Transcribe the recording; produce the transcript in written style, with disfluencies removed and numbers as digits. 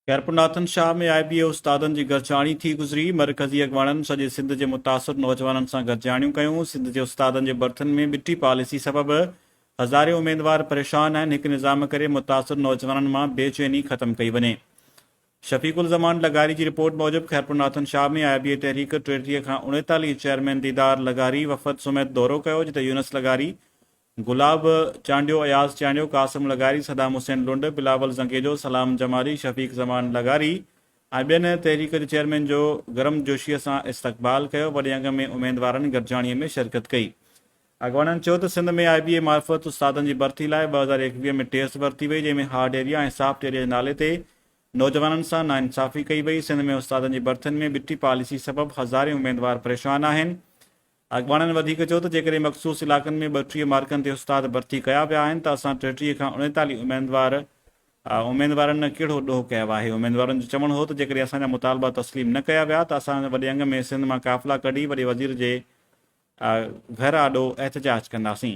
खैरपुरनाथन शाह में IBA उस्तादनि जी गॾिजाणी थी गुज़री। मरकज़ी अॻवाननि सॼे सिंध जे मुतासिर नौजवाननि सां गॾिजाणियूं कयूं। सिंध जे उस्तादनि जे बर्थनि में ॿिटी पॉलिसी सबबि हज़ारे उमेदवार परेशान आहिनि। हिकु निज़ाम करे मुतासिर नौजवाननि मां बेचैनी ख़तमु कई वञे। शफ़ीकुल ज़मान लगारी जी रिपोर्ट मूजिबि खैरपुरनाथन शाह में IBA तहरीक 33 खां 39 चेयरमैन दीदार लगारी वफ़द समेत दौरो कयो, जिते यूनस लगारी, गुलाब चांडियो, अयाज़ चांडियो, कासिम लगारी, सदाम हुसैन लुंड, बिलावल ज़ंगेजो, सलाम जमाली, शफ़ीक ज़मान लगारी ऐं ॿियनि तहरीक जे चेयरमैन जो गरमजोशीअ सां इस्तक़बाल कयो। वॾे अंग में उमेदवारनि गॾिजाणीअ में शिरकत कई। अॻवाननि चयो त सिंध में IBA मार्फत उस्तादनि जी भर्ती लाइ 2021 में टेस्ट भर्ती वई, जंहिंमें हार्ड एरिया ऐं सॉफ्ट एरिया जे नाले ते नौजवाननि सां नाइंसाफ़ी कई वई। सिंध में उस्तादनि जी भर्तियुनि में ॿिटी पॉलिसी सबबि हज़ारे उमेदवार परेशान आहिनि। अॻवाननि वधीक चयो त जेकॾहिं मख़सूस इलाइक़नि में 32 मार्कनि ते उस्ताद भर्ती कया विया आहिनि त असां 33 खां 39 उमेदवारनि कहिड़ो ॾोह कयो आहे। उमेदवारनि जो चवणु हो त जेकॾहिं असांजा मुतालबा तस्लीम न कया विया त असां वॾे अंग में सिंध मां काफ़िला कढी वॾे वज़ीर जे घर आॾो एहतजाज कंदासीं।